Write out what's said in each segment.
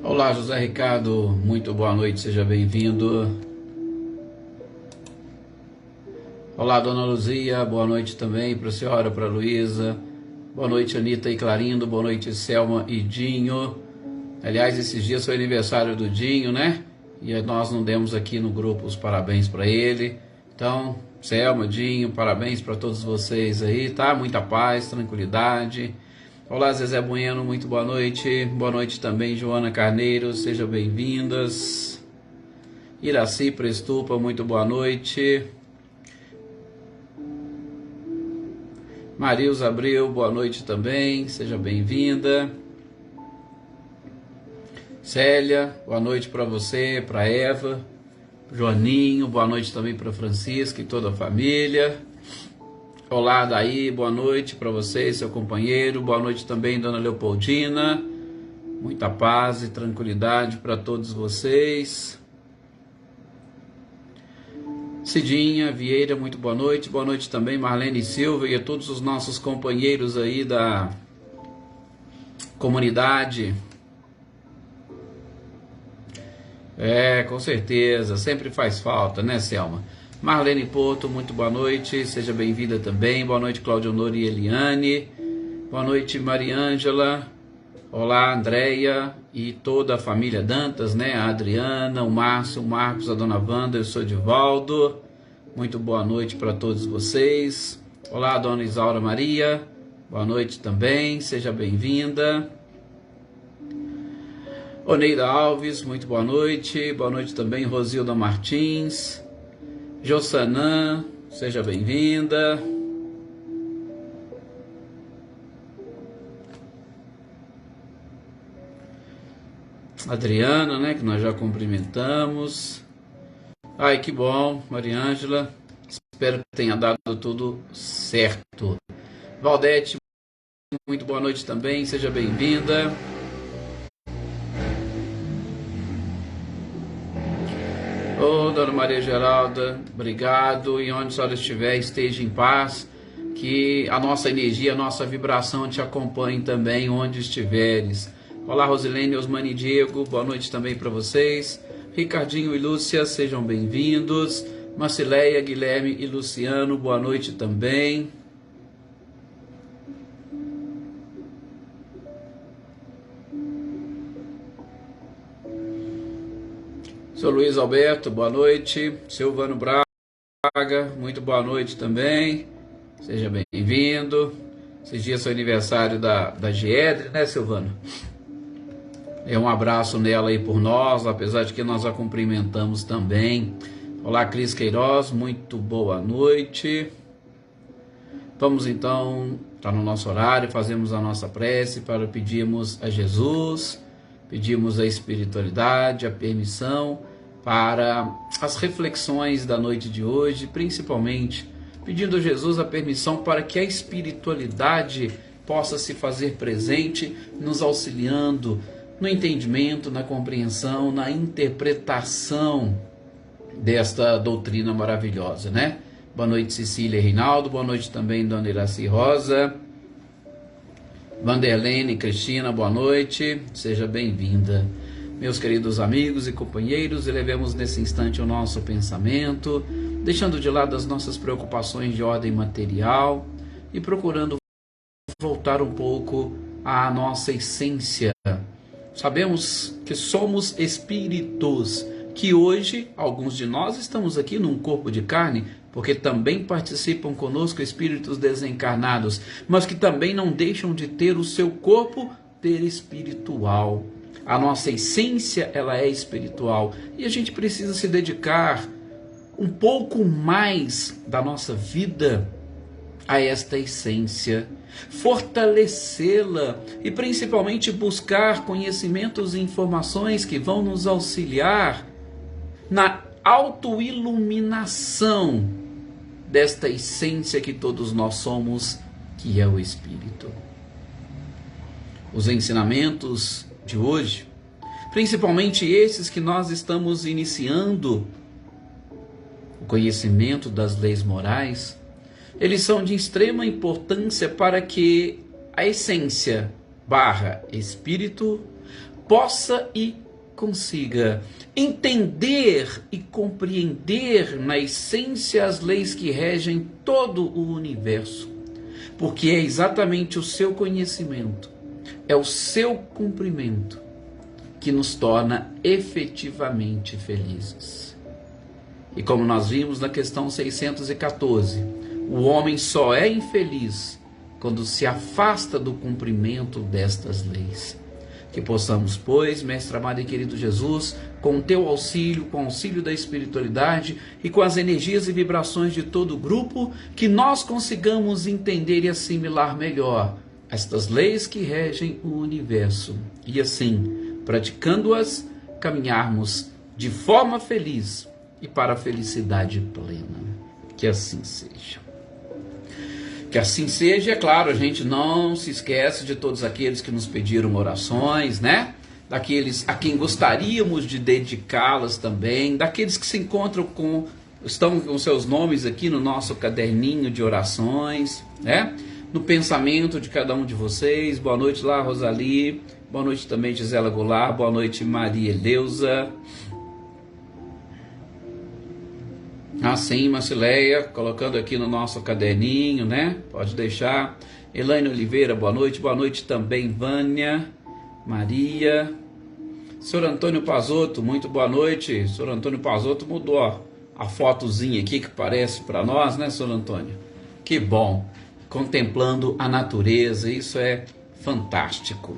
Olá, José Ricardo, muito boa noite, seja bem-vindo. Olá, Dona Luzia, boa noite também para a senhora, para a Luísa. Boa noite, Anitta e Clarindo, boa noite, Selma e Dinho. Aliás, esses dias foi aniversário do Dinho, né? E nós não demos aqui no grupo os parabéns para ele. Então, Selma, Dinho, parabéns para todos vocês aí, tá? Muita paz, tranquilidade. Olá, Zezé Bueno, muito boa noite. Boa noite também, Joana Carneiro, sejam bem-vindas. Iraci Prestupa, muito boa noite. Marilza Abreu, boa noite também, seja bem-vinda. Célia, boa noite para você, para Eva. Joaninho, boa noite também para Francisca e toda a família. Olá, Daí, boa noite para você e seu companheiro. Boa noite também, Dona Leopoldina. Muita paz e tranquilidade para todos vocês. Cidinha Vieira, muito boa noite. Boa noite também, Marlene Silva e a todos os nossos companheiros aí da comunidade. Com certeza, sempre faz falta, né, Selma? Marlene Porto, muito boa noite, seja bem-vinda também. Boa noite, Cláudia Honor e Eliane. Boa noite, Mariângela. Olá, Andréia e toda a família Dantas, né? A Adriana, o Márcio, o Marcos, a Dona Wanda, eu sou Divaldo. Muito boa noite para todos vocês. Olá, Dona Isaura Maria. Boa noite também, seja bem-vinda. Oneida Alves, muito boa noite. Boa noite também, Rosilda Martins. Jossanã, seja bem-vinda. Adriana, né, que nós já cumprimentamos. Ai, que bom, Mariângela. Espero que tenha dado tudo certo. Valdete, muito boa noite também, seja bem-vinda. Ô, Dona Maria Geralda, obrigado. E onde a senhora estiver, esteja em paz. Que a nossa energia, a nossa vibração te acompanhe também onde estiveres. Olá, Rosilene, Osmani e Diego, boa noite também para vocês. Ricardinho e Lúcia, sejam bem-vindos. Marcileia, Guilherme e Luciano, boa noite também. Sou Luiz Alberto, boa noite. Silvano Braga, muito boa noite também. Seja bem-vindo. Esses dias foi aniversário da Giedre, né, Silvano? Um abraço nela aí por nós, apesar de que nós a cumprimentamos também. Olá, Cris Queiroz, muito boa noite. Vamos então, está no nosso horário, fazemos a nossa prece para pedirmos a Jesus, pedimos a espiritualidade, a permissão para as reflexões da noite de hoje, principalmente pedindo a Jesus a permissão para que a espiritualidade possa se fazer presente, nos auxiliando no entendimento, na compreensão, na interpretação desta doutrina maravilhosa, né? Boa noite, Cecília e Reinaldo, boa noite também, Dona Iraci Rosa, Vanderlene e Cristina, boa noite, seja bem-vinda. Meus queridos amigos e companheiros, elevemos nesse instante o nosso pensamento, deixando de lado as nossas preocupações de ordem material e procurando voltar um pouco à nossa essência. Sabemos que somos espíritos, que hoje alguns de nós estamos aqui num corpo de carne, porque também participam conosco espíritos desencarnados, mas que também não deixam de ter o seu corpo espiritual. A nossa essência, ela é espiritual, e a gente precisa se dedicar um pouco mais da nossa vida a esta essência, fortalecê-la e principalmente buscar conhecimentos e informações que vão nos auxiliar na autoiluminação desta essência que todos nós somos, que é o Espírito. Os ensinamentos de hoje, principalmente esses que nós estamos iniciando, o conhecimento das leis morais, eles são de extrema importância para que a essência barra espírito possa e consiga entender e compreender na essência as leis que regem todo o universo, porque é exatamente o seu conhecimento, é o seu cumprimento que nos torna efetivamente felizes. E como nós vimos na questão 614, o homem só é infeliz quando se afasta do cumprimento destas leis. Que possamos, pois, mestre amado e querido Jesus, com o teu auxílio, com o auxílio da espiritualidade e com as energias e vibrações de todo o grupo, que nós consigamos entender e assimilar melhor estas leis que regem o universo. E assim, praticando-as, caminharmos de forma feliz e para a felicidade plena. Que assim seja. Que assim seja, é claro, a gente não se esquece de todos aqueles que nos pediram orações, né? Daqueles a quem gostaríamos de dedicá-las também, daqueles que se encontram estão com seus nomes aqui no nosso caderninho de orações, né? No pensamento de cada um de vocês. Boa noite lá, Rosali. Boa noite também, Gisela Goulart. Boa noite, Maria Eleusa. Sim, Marcileia, colocando aqui no nosso caderninho, né? Pode deixar. Elaine Oliveira, boa noite também, Vânia, Maria. Senhor Antônio Pazotto, muito boa noite. Senhor Antônio Pazotto mudou a fotozinha aqui que parece para nós, né, Senhor Antônio? Que bom, contemplando a natureza, isso é fantástico.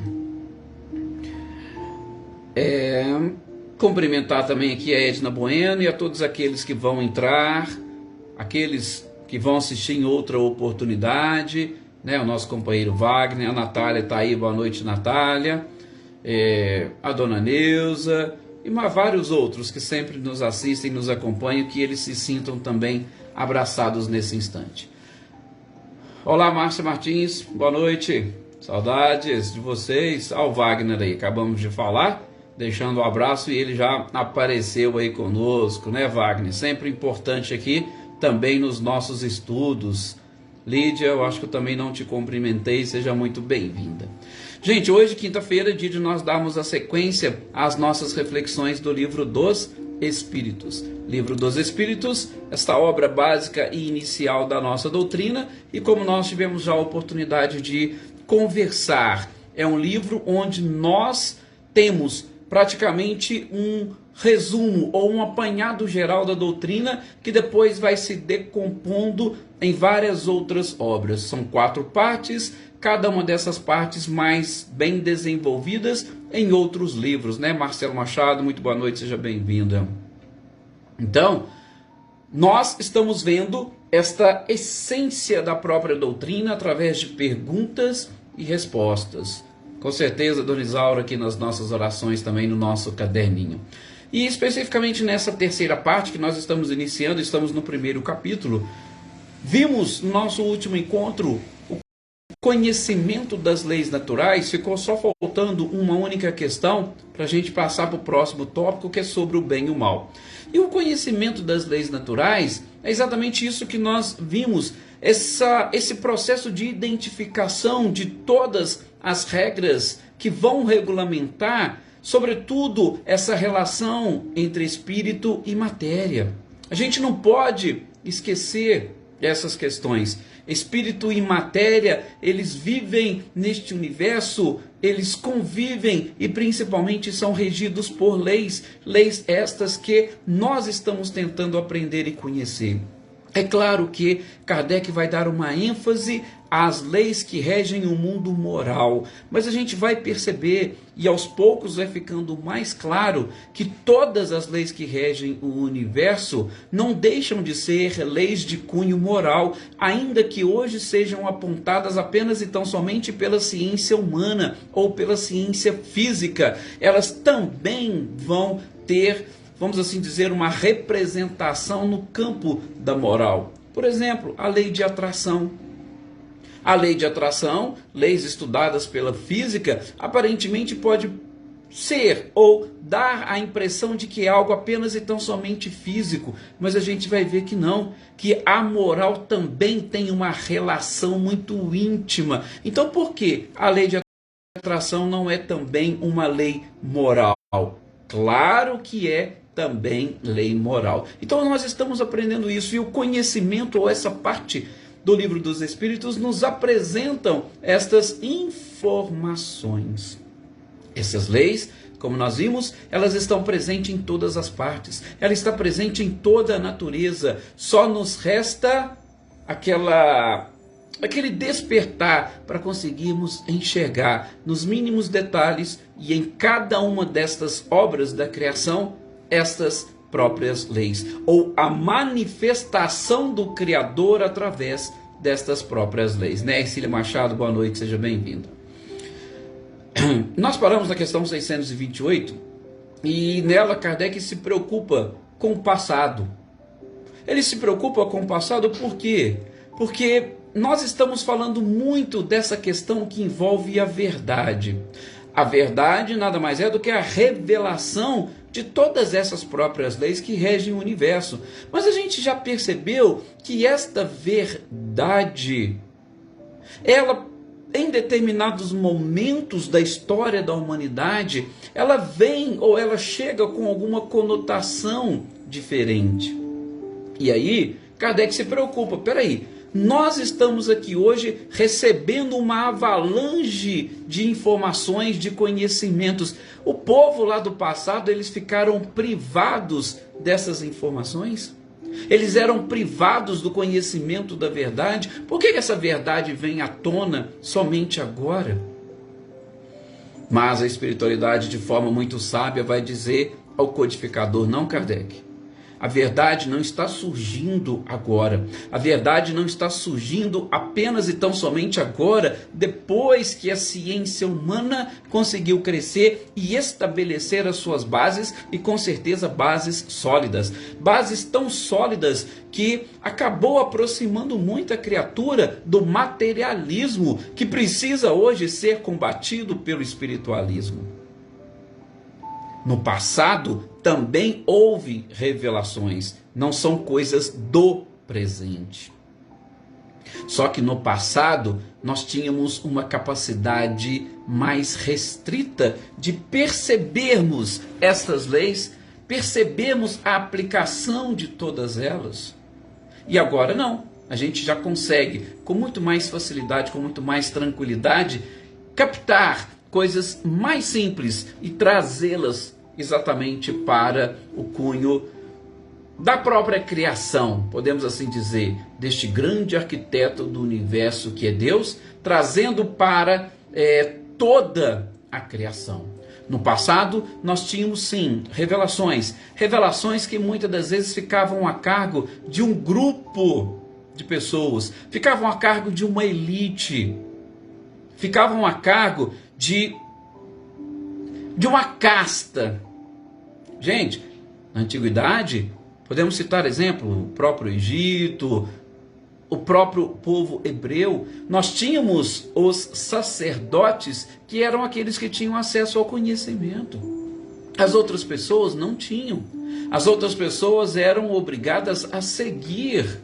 Cumprimentar também aqui a Edna Bueno e a todos aqueles que vão entrar, aqueles que vão assistir em outra oportunidade, né? O nosso companheiro Wagner, a Natália está aí, boa noite, Natália, a dona Neuza e vários outros que sempre nos assistem, nos acompanham, que eles se sintam também abraçados nesse instante. Olá, Márcia Martins, boa noite, saudades de vocês. O Wagner aí, acabamos de falar, deixando um abraço, e ele já apareceu aí conosco, né, Wagner? Sempre importante aqui também nos nossos estudos. Lídia, eu acho que eu também não te cumprimentei, seja muito bem-vinda. Gente, hoje, quinta-feira, é dia de nós darmos a sequência às nossas reflexões do Livro dos Espíritos. Livro dos Espíritos, esta obra básica e inicial da nossa doutrina, e como nós tivemos já a oportunidade de conversar, é um livro onde nós temos praticamente um resumo ou um apanhado geral da doutrina que depois vai se decompondo em várias outras obras. São 4 partes, cada uma dessas partes mais bem desenvolvidas em outros livros, né? Marcelo Machado, muito boa noite, seja bem-vinda. Então, nós estamos vendo esta essência da própria doutrina através de perguntas e respostas. Com certeza, Dona Isaura, aqui nas nossas orações também no nosso caderninho. E especificamente nessa terceira parte que nós estamos iniciando, estamos no primeiro capítulo, vimos no nosso último encontro o conhecimento das leis naturais. Ficou só faltando uma única questão para a gente passar para o próximo tópico, que é sobre o bem e o mal. E o conhecimento das leis naturais é exatamente isso que nós vimos, esse processo de identificação de todas as regras que vão regulamentar, sobretudo, essa relação entre espírito e matéria. A gente não pode esquecer essas questões. Espírito e matéria, eles vivem neste universo, eles convivem e principalmente são regidos por leis, leis estas que nós estamos tentando aprender e conhecer. É claro que Kardec vai dar uma ênfase às leis que regem o mundo moral, mas a gente vai perceber, e aos poucos vai ficando mais claro, que todas as leis que regem o universo não deixam de ser leis de cunho moral, ainda que hoje sejam apontadas apenas e tão somente pela ciência humana ou pela ciência física. Elas também vão ter, vamos assim dizer, uma representação no campo da moral. Por exemplo, a lei de atração. A lei de atração, leis estudadas pela física, aparentemente pode ser ou dar a impressão de que é algo apenas e tão somente físico, mas a gente vai ver que não, que a moral também tem uma relação muito íntima. Então, por que a lei de atração não é também uma lei moral? Claro que é também lei moral. Então nós estamos aprendendo isso, e o conhecimento, ou essa parte do livro dos Espíritos, nos apresentam estas informações. Essas leis, como nós vimos, elas estão presentes em todas as partes. Ela está presente em toda a natureza. Só nos resta aquele despertar para conseguirmos enxergar nos mínimos detalhes e em cada uma destas obras da criação estas próprias leis, ou a manifestação do Criador através destas próprias leis. Né, Ercília Machado, boa noite, seja bem-vinda. Nós paramos na questão 628 e nela Kardec se preocupa com o passado. Ele se preocupa com o passado por quê? Porque nós estamos falando muito dessa questão que envolve a verdade. A verdade nada mais é do que a revelação de todas essas próprias leis que regem o universo. Mas a gente já percebeu que esta verdade, ela, em determinados momentos da história da humanidade, ela vem ou ela chega com alguma conotação diferente. E aí, Kardec se preocupa, peraí, nós estamos aqui hoje recebendo uma avalanche de informações, de conhecimentos. O povo lá do passado, eles ficaram privados dessas informações? Eles eram privados do conhecimento da verdade? Por que essa verdade vem à tona somente agora? Mas a espiritualidade, de forma muito sábia, vai dizer ao codificador: não, Kardec, a verdade não está surgindo agora. A verdade não está surgindo apenas e tão somente agora, depois que a ciência humana conseguiu crescer e estabelecer as suas bases, e com certeza bases sólidas. Bases tão sólidas que acabou aproximando muito a criatura do materialismo, que precisa hoje ser combatido pelo espiritualismo. No passado também houve revelações, não são coisas do presente. Só que no passado nós tínhamos uma capacidade mais restrita de percebermos estas leis, percebermos a aplicação de todas elas. E agora não, a gente já consegue com muito mais facilidade, com muito mais tranquilidade, captar coisas mais simples e trazê-las exatamente para o cunho da própria criação, podemos assim dizer, deste grande arquiteto do universo que é Deus, trazendo para toda a criação. No passado, nós tínhamos sim revelações que muitas das vezes ficavam a cargo de um grupo de pessoas, ficavam a cargo de uma elite, ficavam a cargo de uma casta. Gente, na antiguidade, podemos citar exemplo, o próprio Egito, o próprio povo hebreu. Nós tínhamos os sacerdotes, que eram aqueles que tinham acesso ao conhecimento. As outras pessoas não tinham. As outras pessoas eram obrigadas a seguir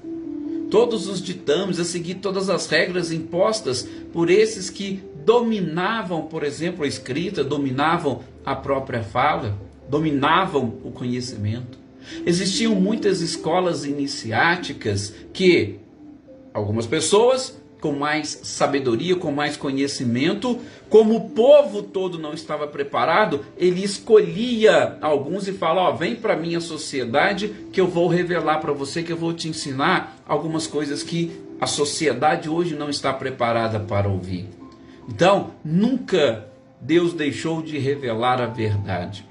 todos os ditames, a seguir todas as regras impostas por esses que dominavam, por exemplo, a escrita, dominavam a própria fala, dominavam o conhecimento. Existiam muitas escolas iniciáticas que algumas pessoas com mais sabedoria, com mais conhecimento, como o povo todo não estava preparado, ele escolhia alguns e fala: vem para a minha sociedade que eu vou revelar para você, que eu vou te ensinar algumas coisas que a sociedade hoje não está preparada para ouvir. Então, nunca Deus deixou de revelar a verdade.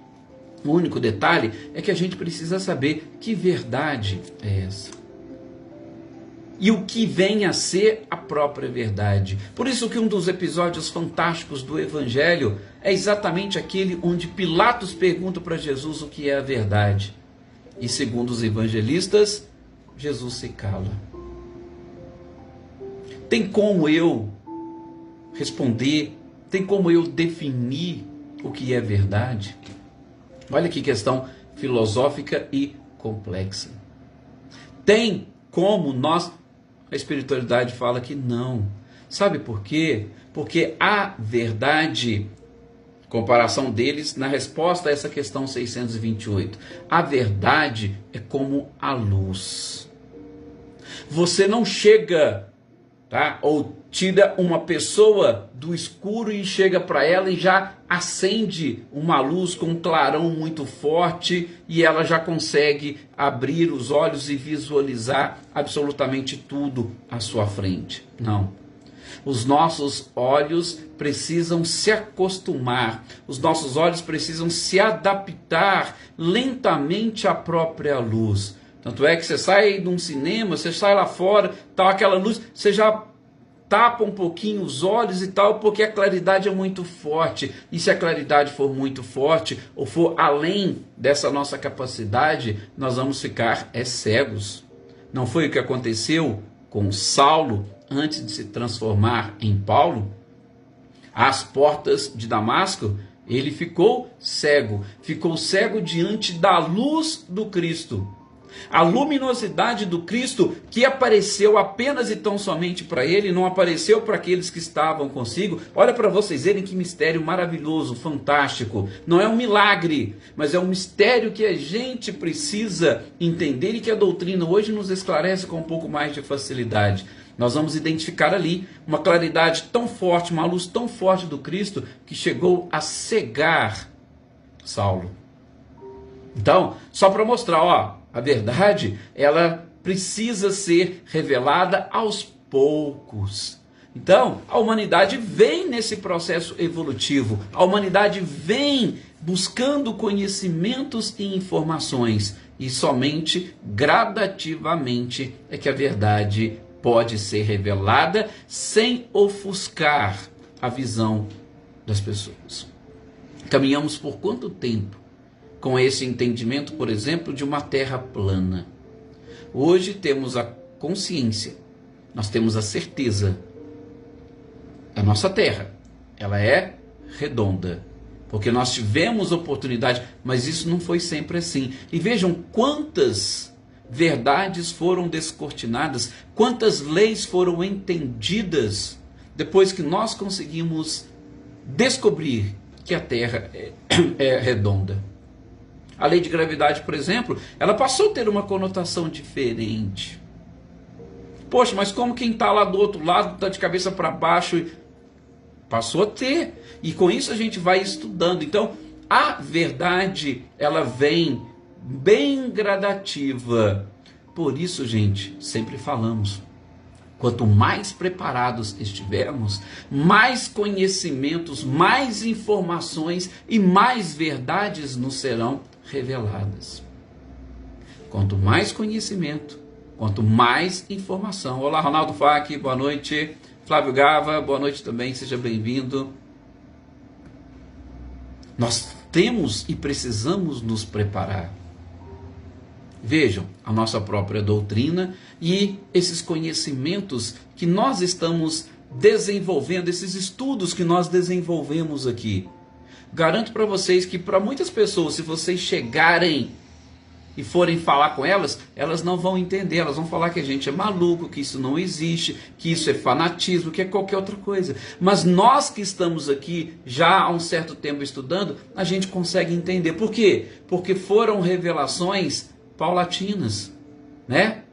O único detalhe é que a gente precisa saber que verdade é essa. E o que vem a ser a própria verdade. Por isso que um dos episódios fantásticos do Evangelho é exatamente aquele onde Pilatos pergunta para Jesus o que é a verdade. E segundo os evangelistas, Jesus se cala. Tem como eu responder? Tem como eu definir o que é verdade? Olha que questão filosófica e complexa. Tem como nós... A espiritualidade fala que não. Sabe por quê? Porque a verdade, comparação deles na resposta a essa questão 628, a verdade é como a luz. Você não chega, tá? Ou tira uma pessoa do escuro e chega para ela e já acende uma luz com um clarão muito forte e ela já consegue abrir os olhos e visualizar absolutamente tudo à sua frente. Não. Os nossos olhos precisam se acostumar, os nossos olhos precisam se adaptar lentamente à própria luz. Tanto é que você sai de um cinema, você sai lá fora, tal, aquela luz, você já tapa um pouquinho os olhos e tal, porque a claridade é muito forte. E se a claridade for muito forte, ou for além dessa nossa capacidade, nós vamos ficar cegos. Não foi o que aconteceu com Saulo antes de se transformar em Paulo? Às portas de Damasco, ele ficou cego diante da luz do Cristo. A luminosidade do Cristo que apareceu apenas e tão somente para ele, não apareceu para aqueles que estavam consigo. Olha para vocês verem que mistério maravilhoso, fantástico. Não é um milagre, mas é um mistério que a gente precisa entender e que a doutrina hoje nos esclarece com um pouco mais de facilidade. Nós vamos identificar ali uma claridade tão forte, uma luz tão forte do Cristo que chegou a cegar Saulo. Então, só para mostrar, ó, a verdade, ela precisa ser revelada aos poucos. Então, a humanidade vem nesse processo evolutivo. A humanidade vem buscando conhecimentos e informações. E somente gradativamente é que a verdade pode ser revelada sem ofuscar a visão das pessoas. Caminhamos por quanto tempo com esse entendimento, por exemplo, de uma terra plana? Hoje temos a consciência, nós temos a certeza. A nossa terra, ela é redonda, porque nós tivemos oportunidade, mas isso não foi sempre assim. E vejam quantas verdades foram descortinadas, quantas leis foram entendidas depois que nós conseguimos descobrir que a Terra é redonda. A lei de gravidade, por exemplo, ela passou a ter uma conotação diferente. Poxa, mas como quem está lá do outro lado está de cabeça para baixo? Passou a ter. E com isso a gente vai estudando. Então, a verdade, ela vem bem gradativa. Por isso, gente, sempre falamos, quanto mais preparados estivermos, mais conhecimentos, mais informações e mais verdades nos serão reveladas. Quanto mais conhecimento, quanto mais informação. Olá, Ronaldo Fac, boa noite. Flávio Gava, boa noite também, seja bem-vindo. Nós temos e precisamos nos preparar. Vejam a nossa própria doutrina e esses conhecimentos que nós estamos desenvolvendo, esses estudos que nós desenvolvemos aqui. Garanto para vocês que para muitas pessoas, se vocês chegarem e forem falar com elas, elas não vão entender, elas vão falar que a gente é maluco, que isso não existe, que isso é fanatismo, que é qualquer outra coisa. Mas nós que estamos aqui já há um certo tempo estudando, a gente consegue entender. Por quê? Porque foram revelações paulatinas, né?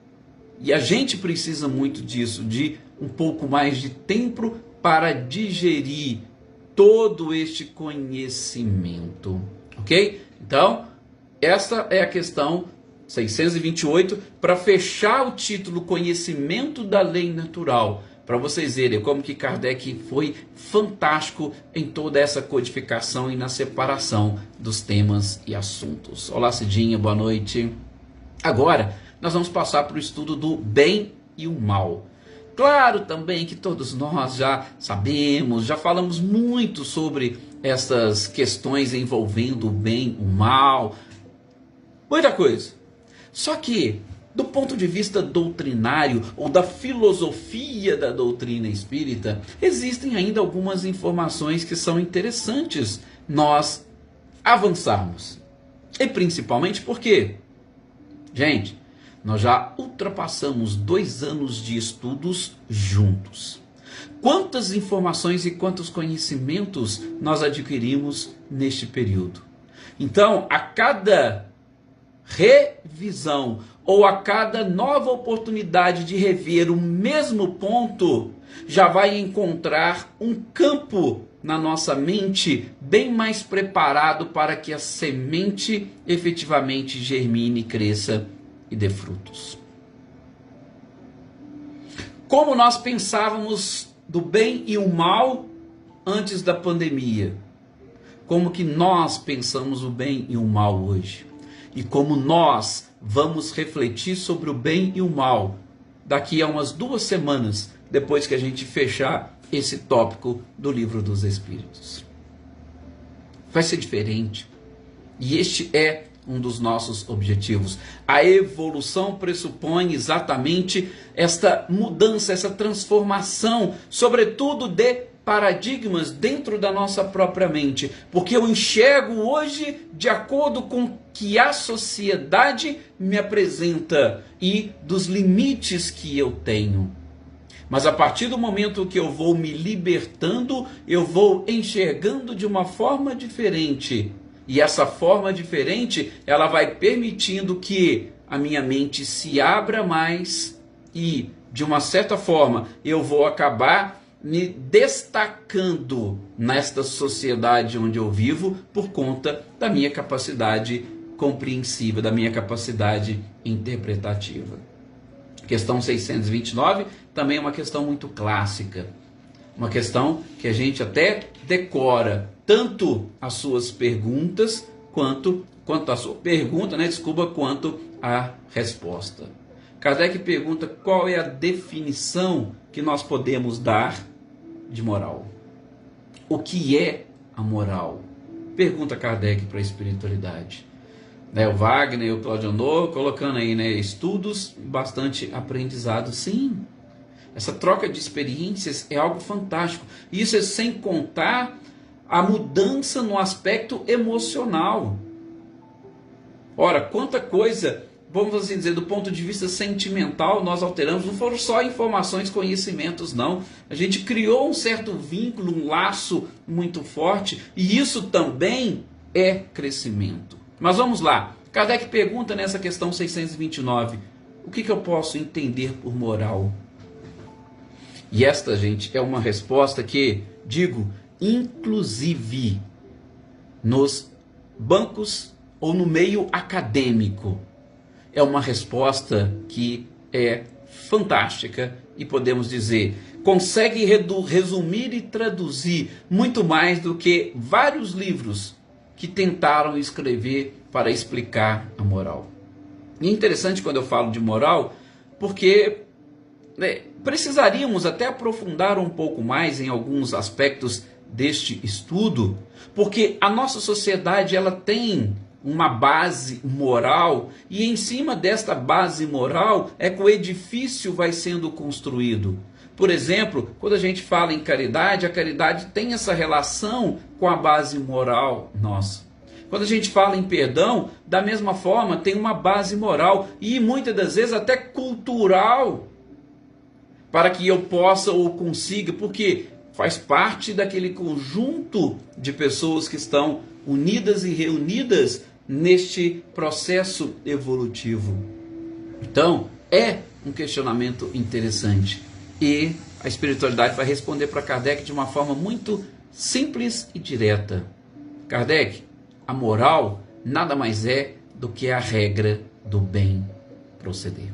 E a gente precisa muito disso, de um pouco mais de tempo para digerir todo este conhecimento, ok? Então, essa é a questão 628, para fechar o título Conhecimento da Lei Natural, para vocês verem como que Kardec foi fantástico em toda essa codificação e na separação dos temas e assuntos. Olá, Cidinha, boa noite. Agora, nós vamos passar para o estudo do bem e o mal. Claro também que todos nós já sabemos, já falamos muito sobre essas questões envolvendo o bem, o mal, muita coisa. Só que, do ponto de vista doutrinário ou da filosofia da doutrina espírita, existem ainda algumas informações que são interessantes nós avançarmos. E principalmente porque, gente, nós já ultrapassamos 2 anos de estudos juntos. Quantas informações e quantos conhecimentos nós adquirimos neste período? Então, a cada revisão ou a cada nova oportunidade de rever o mesmo ponto, já vai encontrar um campo na nossa mente bem mais preparado para que a semente efetivamente germine, cresça e dê frutos. Como nós pensávamos do bem e o mal antes da pandemia? Como que nós pensamos o bem e o mal hoje? E como nós vamos refletir sobre o bem e o mal daqui a umas 2 semanas, depois que a gente fechar esse tópico do Livro dos Espíritos. Vai ser diferente. E este é um dos nossos objetivos. A evolução pressupõe exatamente esta mudança, essa transformação, sobretudo de paradigmas dentro da nossa própria mente, porque eu enxergo hoje de acordo com o que a sociedade me apresenta e dos limites que eu tenho. Mas a partir do momento que eu vou me libertando, eu vou enxergando de uma forma diferente. E essa forma diferente, ela vai permitindo que a minha mente se abra mais e, de uma certa forma, eu vou acabar me destacando nesta sociedade onde eu vivo por conta da minha capacidade compreensiva, da minha capacidade interpretativa. Questão 629 também é uma questão muito clássica, uma questão que a gente até decora, tanto as suas perguntas quanto a sua pergunta, quanto a resposta. Kardec pergunta qual é a definição que nós podemos dar de moral. O que é a moral? Pergunta Kardec para a espiritualidade. O Wagner e o Claudio Honor colocando aí, estudos, bastante aprendizado. Sim, essa troca de experiências é algo fantástico. Isso é sem contar a mudança no aspecto emocional. Ora, quanta coisa, vamos assim dizer, do ponto de vista sentimental nós alteramos. Não foram só informações, conhecimentos, não. A gente criou um certo vínculo, um laço muito forte, e isso também é crescimento. Mas vamos lá, Kardec pergunta nessa questão 629, o que eu posso entender por moral? E esta, gente, é uma resposta que, digo, inclusive nos bancos ou no meio acadêmico, é uma resposta que é fantástica e podemos dizer, consegue resumir e traduzir muito mais do que vários livros que tentaram escrever para explicar a moral. E é interessante quando eu falo de moral, porque precisaríamos até aprofundar um pouco mais em alguns aspectos deste estudo, porque a nossa sociedade ela tem uma base moral, e em cima desta base moral é que o edifício vai sendo construído. Por exemplo, quando a gente fala em caridade, a caridade tem essa relação com a base moral nossa. Quando a gente fala em perdão, da mesma forma, tem uma base moral e muitas das vezes até cultural, para que eu possa ou consiga, porque faz parte daquele conjunto de pessoas que estão unidas e reunidas neste processo evolutivo. Então, é um questionamento interessante. E a espiritualidade vai responder para Kardec de uma forma muito simples e direta. Kardec, a moral nada mais é do que a regra do bem proceder.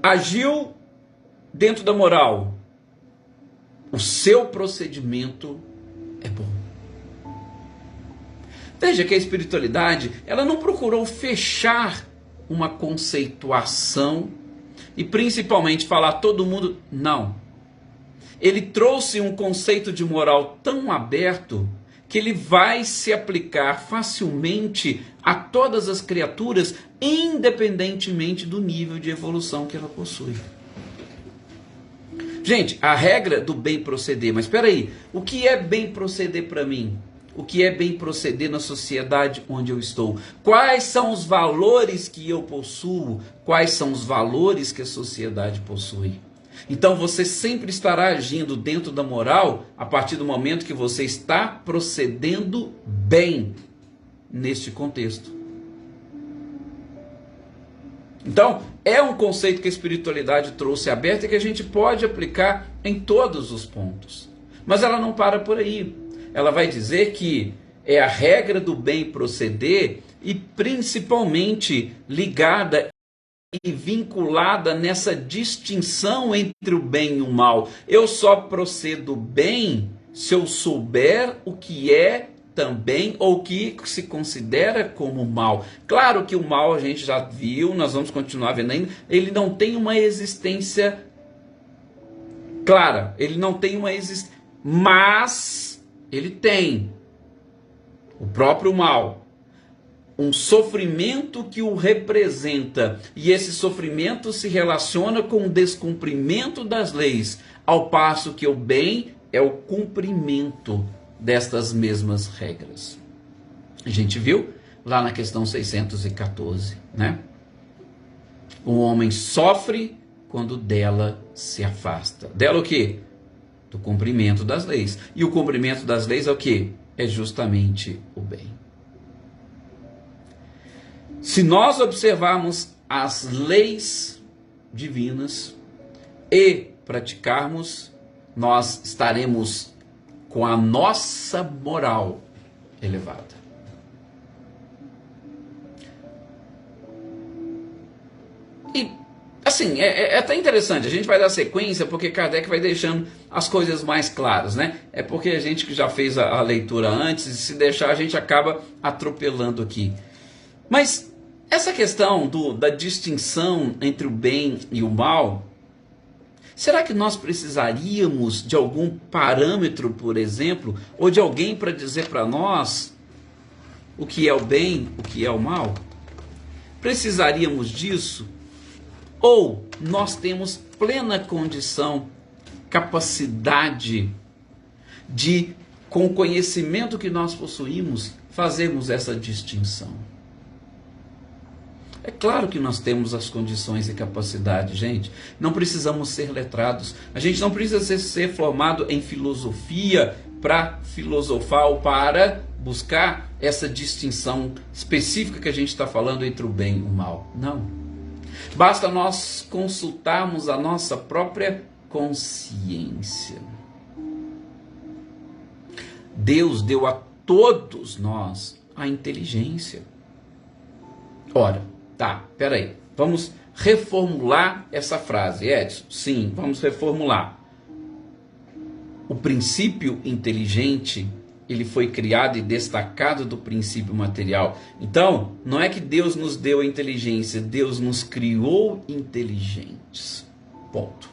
Agiu dentro da moral, o seu procedimento é bom. Veja que a espiritualidade, ela não procurou fechar uma conceituação e principalmente falar todo mundo, não. Ele trouxe um conceito de moral tão aberto que ele vai se aplicar facilmente a todas as criaturas, independentemente do nível de evolução que ela possui. Gente, a regra do bem proceder, mas espera aí, o que é bem proceder para mim? o que é bem proceder na sociedade onde eu estou? Quais são os valores que eu possuo? Quais são os valores que a sociedade possui? Então você sempre estará agindo dentro da moral a partir do momento que você está procedendo bem neste contexto. Então, é um conceito que a espiritualidade trouxe aberto e que a gente pode aplicar em todos os pontos. Mas ela não para por aí. Ela vai dizer que é a regra do bem proceder e principalmente ligada e vinculada nessa distinção entre o bem e o mal. Eu só procedo bem se eu souber o que é também ou o que se considera como mal. Claro que o mal a gente já viu, nós vamos continuar vendo ainda, ele não tem uma existência clara, ele não tem uma existência, mas ele tem o próprio mal, um sofrimento que o representa, e esse sofrimento se relaciona com o descumprimento das leis, ao passo que o bem é o cumprimento destas mesmas regras. A gente viu lá na questão 614, né? O homem sofre quando dela se afasta. Dela o quê? Do cumprimento das leis. E o cumprimento das leis é o quê? É justamente o bem. Se nós observarmos as leis divinas e praticarmos, nós estaremos com a nossa moral elevada. E, assim, é até interessante, a gente vai dar sequência, porque Kardec vai deixando as coisas mais claras, né? É porque a gente que já fez a leitura antes, e se deixar a gente acaba atropelando aqui. Mas essa questão da distinção entre o bem e o mal, será que nós precisaríamos de algum parâmetro, por exemplo, ou de alguém para dizer para nós o que é o bem, o que é o mal? Precisaríamos disso? Ou nós temos plena condição, capacidade de, com o conhecimento que nós possuímos, fazermos essa distinção? É claro que nós temos as condições e capacidade, gente. Não precisamos ser letrados. A gente não precisa ser formado em filosofia para filosofar ou para buscar essa distinção específica que a gente está falando entre o bem e o mal. Não. Basta nós consultarmos a nossa própria consciência. Deus deu a todos nós a inteligência. Ora, tá, peraí, vamos reformular essa frase, Edson. Sim, vamos reformular. O princípio inteligente, ele foi criado e destacado do princípio material. Então, não é que Deus nos deu a inteligência, Deus nos criou inteligentes. Ponto.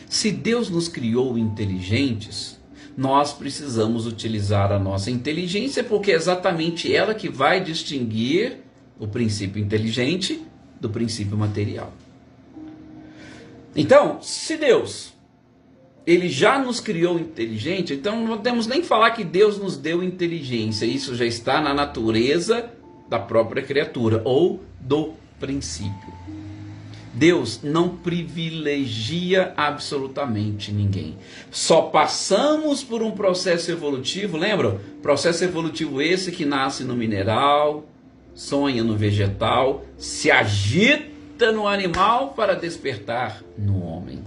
Se Deus nos criou inteligentes, nós precisamos utilizar a nossa inteligência, porque é exatamente ela que vai distinguir o princípio inteligente do princípio material. Então, se Deus, ele já nos criou inteligente, então não podemos nem falar que Deus nos deu inteligência. Isso já está na natureza da própria criatura, ou do princípio. Deus não privilegia absolutamente ninguém. Só passamos por um processo evolutivo, lembra? Processo evolutivo esse que nasce no mineral, sonha no vegetal, se agita no animal para despertar no homem.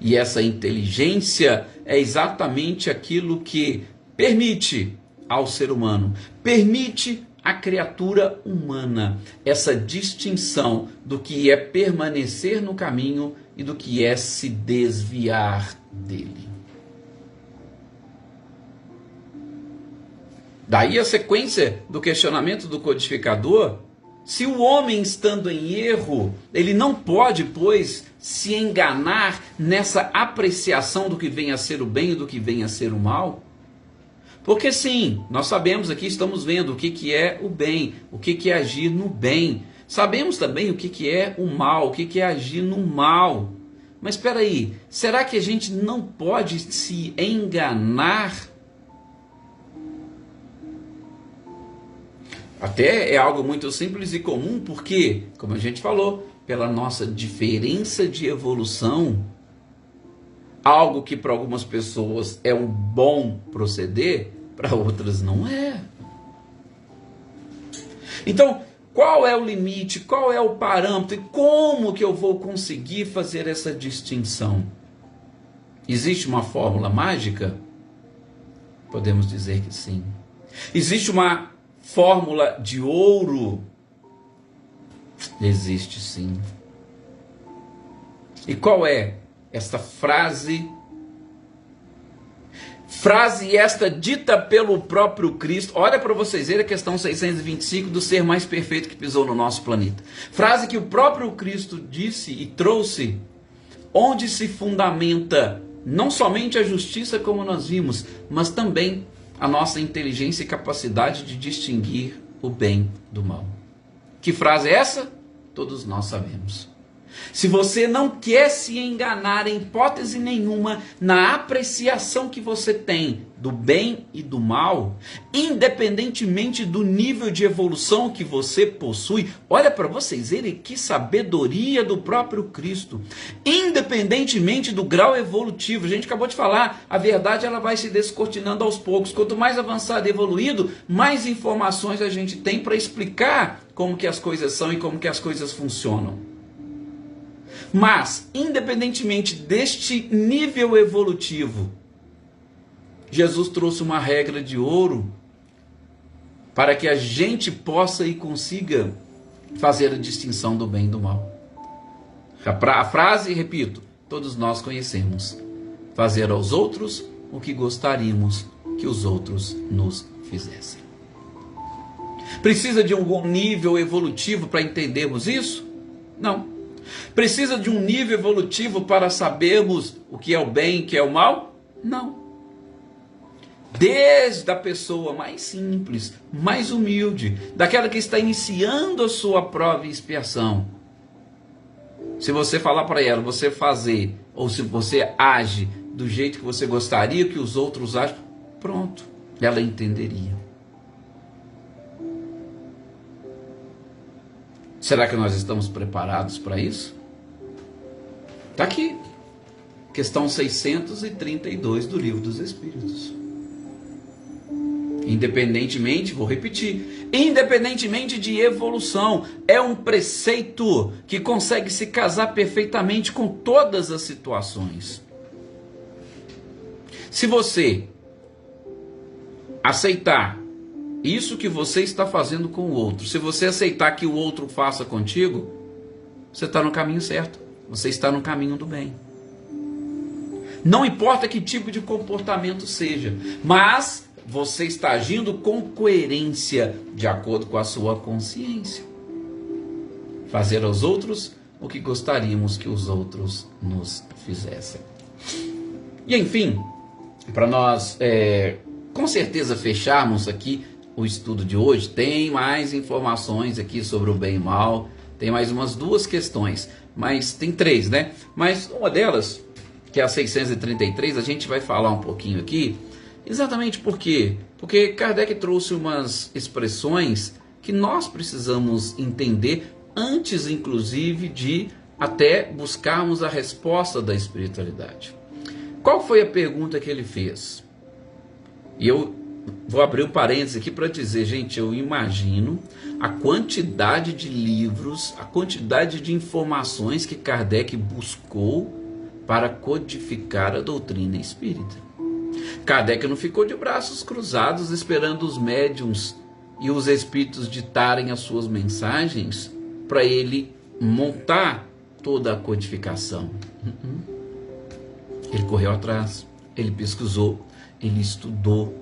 E essa inteligência é exatamente aquilo que permite ao ser humano, permite à criatura humana essa distinção do que é permanecer no caminho e do que é se desviar dele. Daí a sequência do questionamento do codificador: se o homem estando em erro, ele não pode, pois, se enganar nessa apreciação do que vem a ser o bem e do que vem a ser o mal? Porque sim, nós sabemos aqui, estamos vendo o que é o bem, o que é agir no bem. Sabemos também o que é o mal, o que é agir no mal. Mas espera aí, será que a gente não pode se enganar Até é algo muito simples e comum, porque, como a gente falou, pela nossa diferença de evolução, algo que para algumas pessoas é um bom proceder, para outras não é. Então, qual é o limite? Qual é o parâmetro? E como que eu vou conseguir fazer essa distinção? Existe uma fórmula mágica? Podemos dizer que sim. Existe uma fórmula de ouro? Existe sim. E qual é esta frase? Frase esta dita pelo próprio Cristo. Olha para vocês verem a questão 625 do ser mais perfeito que pisou no nosso planeta. Frase que o próprio Cristo disse e trouxe, onde se fundamenta não somente a justiça, como nós vimos, mas também a nossa inteligência e capacidade de distinguir o bem do mal. Que frase é essa? Todos nós sabemos. Se você não quer se enganar em hipótese nenhuma na apreciação que você tem do bem e do mal, independentemente do nível de evolução que você possui, olha para vocês verem que sabedoria do próprio Cristo. Independentemente do grau evolutivo, a gente acabou de falar, a verdade ela vai se descortinando aos poucos. Quanto mais avançado e evoluído, mais informações a gente tem para explicar como que as coisas são e como que as coisas funcionam. Mas, independentemente deste nível evolutivo, Jesus trouxe uma regra de ouro para que a gente possa e consiga fazer a distinção do bem e do mal. A frase, repito, todos nós conhecemos: fazer aos outros o que gostaríamos que os outros nos fizessem. Precisa de algum nível evolutivo para entendermos isso? Não. Precisa de um nível evolutivo para sabermos o que é o bem e o que é o mal? Não. Desde a pessoa mais simples, mais humilde, daquela que está iniciando a sua prova e expiação. Se você falar para ela, você fazer, ou se você age do jeito que você gostaria que os outros agem, pronto, ela entenderia. Será que nós estamos preparados para isso? Está aqui, questão 632 do Livro dos Espíritos. Independentemente, vou repetir, independentemente de evolução, é um preceito que consegue se casar perfeitamente com todas as situações. Se você aceitar isso que você está fazendo com o outro, se você aceitar que o outro faça contigo, você está no caminho certo, você está no caminho do bem. Não importa que tipo de comportamento seja, mas você está agindo com coerência, de acordo com a sua consciência. Fazer aos outros o que gostaríamos que os outros nos fizessem. E enfim, para nós com certeza fecharmos aqui o estudo de hoje, tem mais informações aqui sobre o bem e mal, tem mais umas duas questões, mas tem três, né? Mas uma delas, que é a 633, a gente vai falar um pouquinho aqui, exatamente por quê? Porque Kardec trouxe umas expressões que nós precisamos entender antes, inclusive, de até buscarmos a resposta da espiritualidade. Qual foi a pergunta que ele fez? E eu vou abrir um parênteses aqui para dizer, gente, eu imagino a quantidade de livros, a quantidade de informações que Kardec buscou para codificar a doutrina espírita. Kardec não ficou de braços cruzados esperando os médiuns e os espíritos ditarem as suas mensagens para ele montar toda a codificação. Ele correu atrás, ele pesquisou, ele estudou.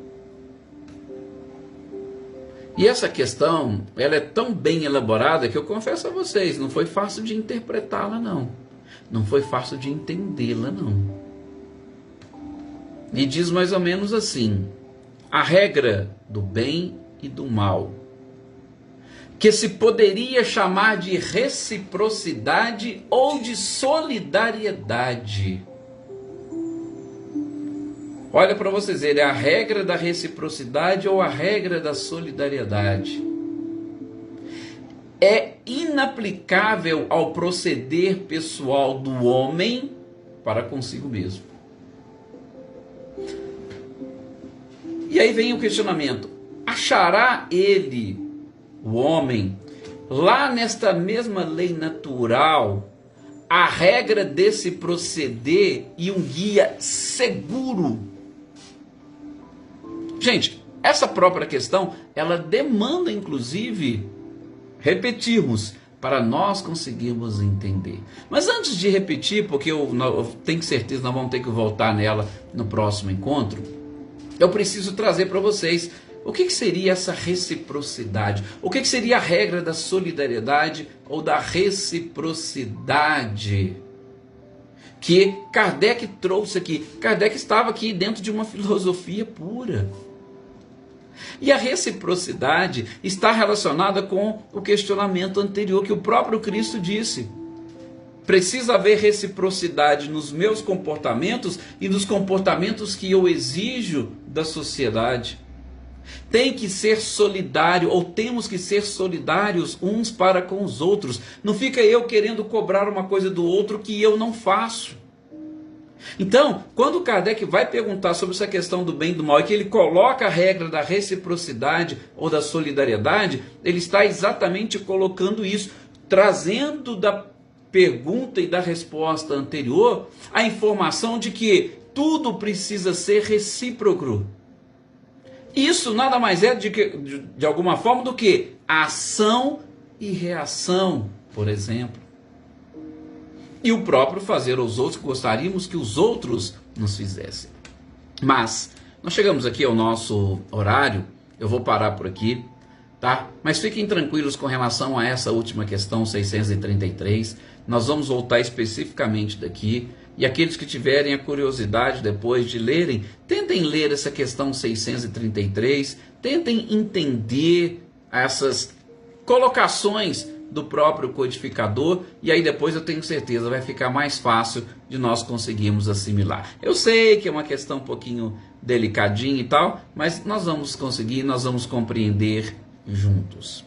E essa questão, ela é tão bem elaborada que eu confesso a vocês, não foi fácil de interpretá-la não. Não foi fácil de entendê-la não. E diz mais ou menos assim: a regra do bem e do mal, que se poderia chamar de reciprocidade ou de solidariedade. Olha para vocês verem, a regra da reciprocidade ou a regra da solidariedade. é inaplicável ao proceder pessoal do homem para consigo mesmo. E aí vem o questionamento: achará ele, o homem, lá nesta mesma lei natural, a regra desse proceder e um guia seguro? Gente, essa própria questão, ela demanda inclusive repetirmos para nós conseguirmos entender. Mas antes de repetir, porque eu tenho certeza que nós vamos ter que voltar nela no próximo encontro, eu preciso trazer para vocês o que seria essa reciprocidade, o que seria a regra da solidariedade ou da reciprocidade que Kardec trouxe aqui. Kardec estava aqui dentro de uma filosofia pura. E a reciprocidade está relacionada com o questionamento anterior que o próprio Cristo disse. Precisa haver reciprocidade nos meus comportamentos e nos comportamentos que eu exijo da sociedade. Tem que ser solidário, ou temos que ser solidários uns para com os outros. Não fica eu querendo cobrar uma coisa do outro que eu não faço. Então, quando Kardec vai perguntar sobre essa questão do bem e do mal, e que ele coloca a regra da reciprocidade ou da solidariedade, ele está exatamente colocando isso, trazendo da pergunta e da resposta anterior a informação de que tudo precisa ser recíproco. Isso nada mais é de alguma forma do que ação e reação, por exemplo. E o próprio fazer aos outros que gostaríamos que os outros nos fizessem. Mas nós chegamos aqui ao nosso horário, eu vou parar por aqui, tá? Mas fiquem tranquilos com relação a essa última questão 633. Nós vamos voltar especificamente daqui. E aqueles que tiverem a curiosidade depois de lerem, tentem ler essa questão 633, tentem entender essas colocações do próprio codificador, e aí depois eu tenho certeza vai ficar mais fácil de nós conseguirmos assimilar. Eu sei que é uma questão um pouquinho delicadinha e tal, mas nós vamos conseguir, nós vamos compreender juntos.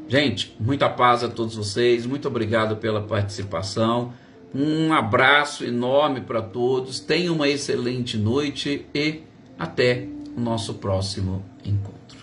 Gente, muita paz a todos vocês, muito obrigado pela participação, um abraço enorme para todos, tenham uma excelente noite e até o nosso próximo encontro.